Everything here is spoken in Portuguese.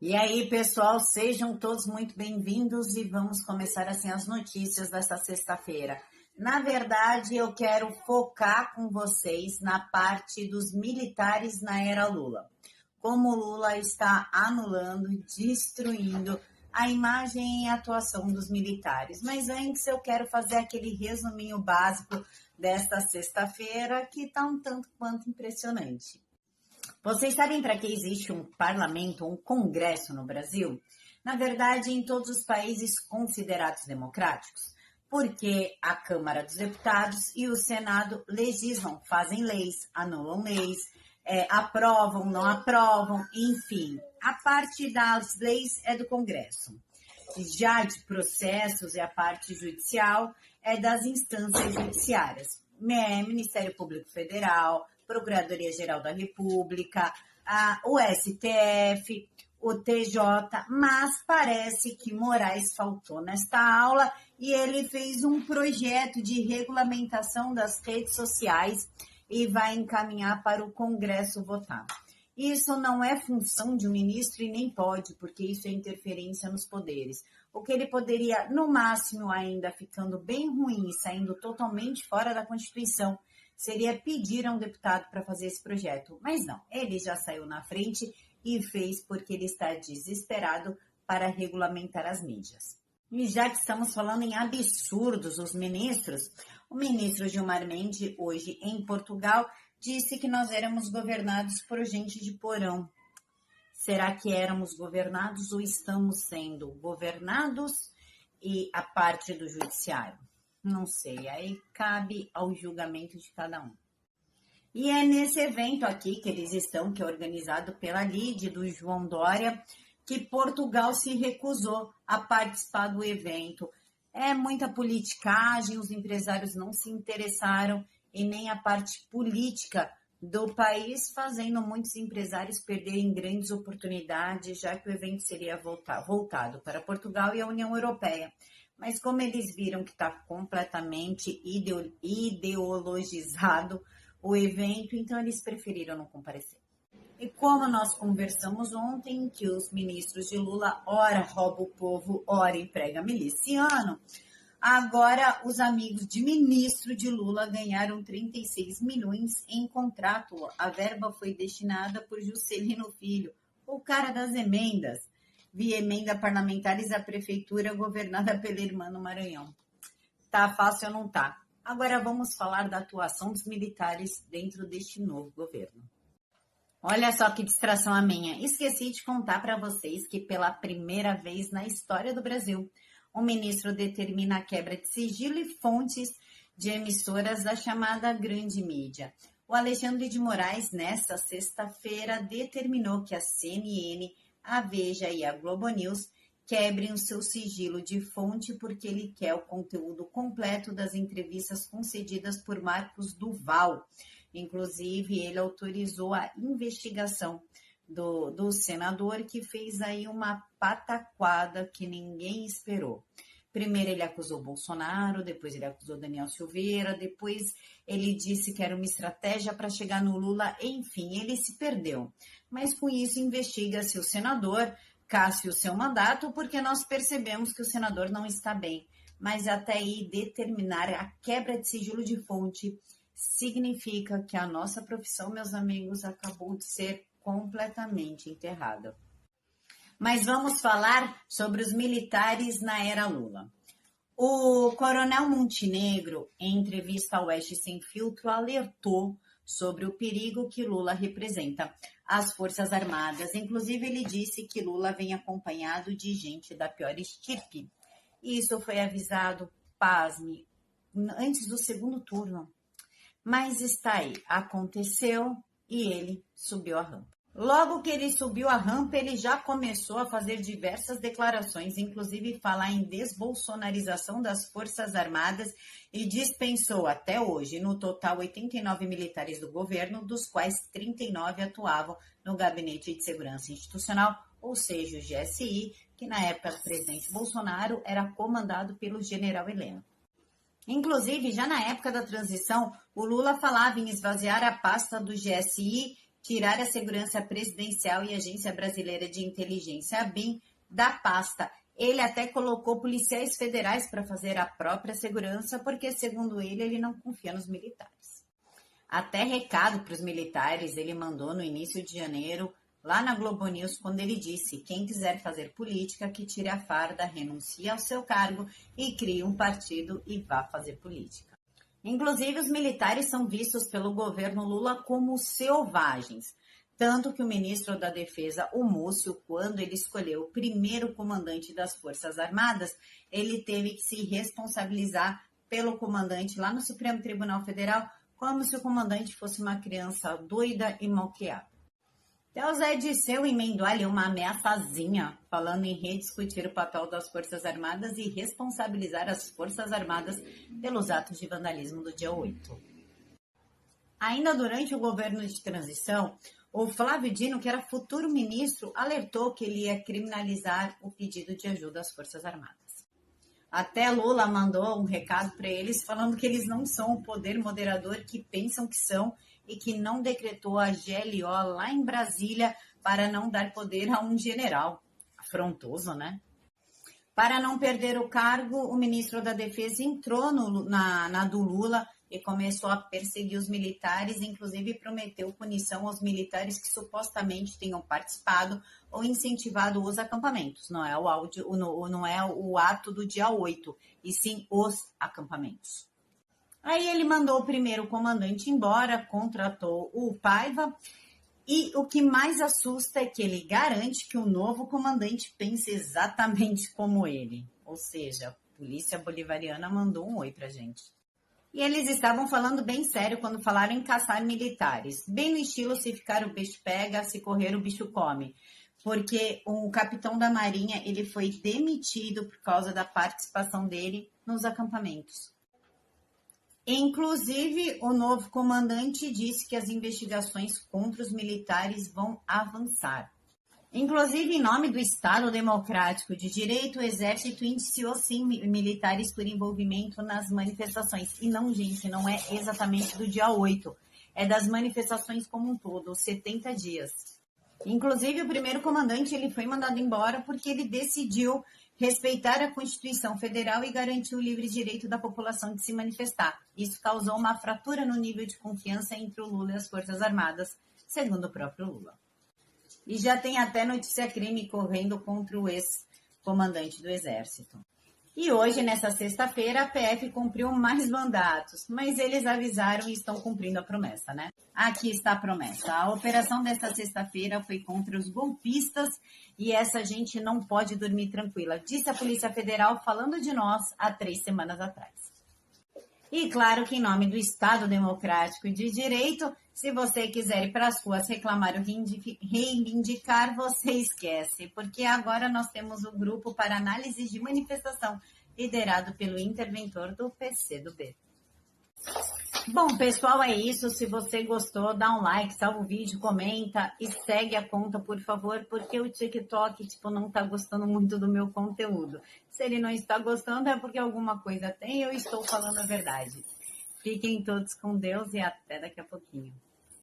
E aí, pessoal, sejam todos muito bem-vindos e vamos começar assim as notícias desta sexta-feira. Na verdade, eu quero focar com vocês na parte dos militares na era Lula. Como o Lula está anulando e destruindo a imagem e a atuação dos militares. Mas antes eu quero fazer aquele resuminho básico desta sexta-feira que está um tanto quanto impressionante. Vocês sabem para que existe um parlamento, um congresso no Brasil? Na verdade, em todos os países considerados democráticos, porque a Câmara dos Deputados e o Senado legislam, fazem leis, anulam leis, aprovam, não aprovam, enfim. A parte das leis é do Congresso. Já de processos e a parte judicial é das instâncias judiciárias. Ministério Público Federal, Procuradoria-Geral da República, o STF, o TJ, mas parece que Moraes faltou nesta aula e ele fez um projeto de regulamentação das redes sociais e vai encaminhar para o Congresso votar. Isso não é função de um ministro e nem pode, porque isso é interferência nos poderes. O que ele poderia, no máximo, ainda ficando bem ruim e saindo totalmente fora da Constituição, seria pedir a um deputado para fazer esse projeto. Mas não, ele já saiu na frente e fez porque ele está desesperado para regulamentar as mídias. E já que estamos falando em absurdos, os ministros, o ministro Gilmar Mendes, hoje em Portugal, disse que nós éramos governados por gente de porão. Será que éramos governados ou estamos sendo governados e a parte do judiciário? Não sei, aí cabe ao julgamento de cada um. E é nesse evento aqui que eles estão, que é organizado pela LIDE, do João Dória, que Portugal se recusou a participar do evento. É muita politicagem, os empresários não se interessaram e nem a parte política do país, fazendo muitos empresários perderem grandes oportunidades, já que o evento seria voltado para Portugal e a União Europeia. Mas como eles viram que está completamente ideologizado o evento, então eles preferiram não comparecer. E como nós conversamos ontem, que os ministros de Lula, ora rouba o povo, ora emprega miliciano, agora os amigos de ministro de Lula ganharam 36 milhões em contrato. A verba foi destinada por Juscelino Filho, o cara das emendas. Via emenda parlamentares à prefeitura governada pela irmã no Maranhão. Tá fácil ou não tá? Agora vamos falar da atuação dos militares dentro deste novo governo. Olha só que distração a minha. Esqueci de contar para vocês que pela primeira vez na história do Brasil, o ministro determina a quebra de sigilo e fontes de emissoras da chamada grande mídia. O Alexandre de Moraes, nesta sexta-feira, determinou que a CNN, a Veja e a Globo News quebrem o seu sigilo de fonte porque ele quer o conteúdo completo das entrevistas concedidas por Marcos Duval. Inclusive, ele autorizou a investigação do senador, que fez aí uma pataquada que ninguém esperou. Primeiro ele acusou Bolsonaro, depois ele acusou Daniel Silveira, depois ele disse que era uma estratégia para chegar no Lula, enfim, ele se perdeu. Mas com isso investiga-se o senador, casse o seu mandato, porque nós percebemos que o senador não está bem. Mas até aí determinar a quebra de sigilo de fonte significa que a nossa profissão, meus amigos, acabou de ser completamente enterrada. Mas vamos falar sobre os militares na era Lula. O coronel Montenegro, em entrevista ao Oeste Sem Filtro, alertou sobre o perigo que Lula representa às Forças Armadas. Inclusive, ele disse que Lula vem acompanhado de gente da pior estirpe. Isso foi avisado, pasme, antes do segundo turno. Mas está aí, aconteceu e ele subiu a rampa. Logo que ele subiu a rampa, ele já começou a fazer diversas declarações, inclusive falar em desbolsonarização das Forças Armadas e dispensou até hoje, no total, 89 militares do governo, dos quais 39 atuavam no Gabinete de Segurança Institucional, ou seja, o GSI, que na época do presidente Bolsonaro era comandado pelo general Heleno. Inclusive, já na época da transição, o Lula falava em esvaziar a pasta do GSI, tirar a Segurança Presidencial e a Agência Brasileira de Inteligência, a ABIN, da pasta. Ele até colocou policiais federais para fazer a própria segurança, porque, segundo ele não confia nos militares. Até recado para os militares ele mandou no início de janeiro, lá na Globo News, quando ele disse: quem quiser fazer política, que tire a farda, renuncie ao seu cargo e crie um partido e vá fazer política. Inclusive, os militares são vistos pelo governo Lula como selvagens. Tanto que o ministro da Defesa, o Múcio, quando ele escolheu o primeiro comandante das Forças Armadas, ele teve que se responsabilizar pelo comandante lá no Supremo Tribunal Federal, como se o comandante fosse uma criança doida e mal criada. Até o Zé Disseu emendou ali uma ameaçazinha, falando em rediscutir o papel das Forças Armadas e responsabilizar as Forças Armadas pelos atos de vandalismo do dia 8. Ainda durante o governo de transição, o Flávio Dino, que era futuro ministro, alertou que ele ia criminalizar o pedido de ajuda às Forças Armadas. Até Lula mandou um recado para eles falando que eles não são o poder moderador que pensam que são e que não decretou a GLO lá em Brasília para não dar poder a um general. Afrontoso, né? Para não perder o cargo, o ministro da Defesa entrou na do Lula e começou a perseguir os militares, inclusive prometeu punição aos militares que supostamente tenham participado ou incentivado os acampamentos. Não é o ato do dia 8, e sim os acampamentos. Aí ele mandou o primeiro comandante embora, contratou o Paiva, e o que mais assusta é que ele garante que o novo comandante pense exatamente como ele. Ou seja, a polícia bolivariana mandou um oi pra gente. E eles estavam falando bem sério quando falaram em caçar militares. Bem no estilo: se ficar o bicho pega, se correr o bicho come. Porque o capitão da Marinha ele foi demitido por causa da participação dele nos acampamentos. Inclusive, o novo comandante disse que as investigações contra os militares vão avançar. Inclusive, em nome do Estado Democrático de Direito, o Exército indiciou, sim, militares por envolvimento nas manifestações. E não, gente, não é exatamente do dia 8. É das manifestações como um todo, 70 dias. Inclusive, o primeiro comandante ele foi mandado embora porque ele decidiu respeitar a Constituição Federal e garantir o livre direito da população de se manifestar. Isso causou uma fratura no nível de confiança entre o Lula e as Forças Armadas, segundo o próprio Lula. E já tem até notícia-crime correndo contra o ex-comandante do Exército. E hoje, nessa sexta-feira, a PF cumpriu mais mandatos, mas eles avisaram e estão cumprindo a promessa, né? Aqui está a promessa. A operação desta sexta-feira foi contra os golpistas e essa gente não pode dormir tranquila, disse a Polícia Federal falando de nós há 3 semanas atrás. E claro que em nome do Estado Democrático de Direito, se você quiser ir para as ruas reclamar ou reivindicar, você esquece, porque agora nós temos o grupo para análise de manifestação, liderado pelo interventor do PCdoB. Bom, pessoal, é isso. Se você gostou, dá um like, salva o vídeo, comenta e segue a conta, por favor, porque o TikTok, não tá gostando muito do meu conteúdo. Se ele não está gostando, é porque alguma coisa tem e eu estou falando a verdade. Fiquem todos com Deus e até daqui a pouquinho.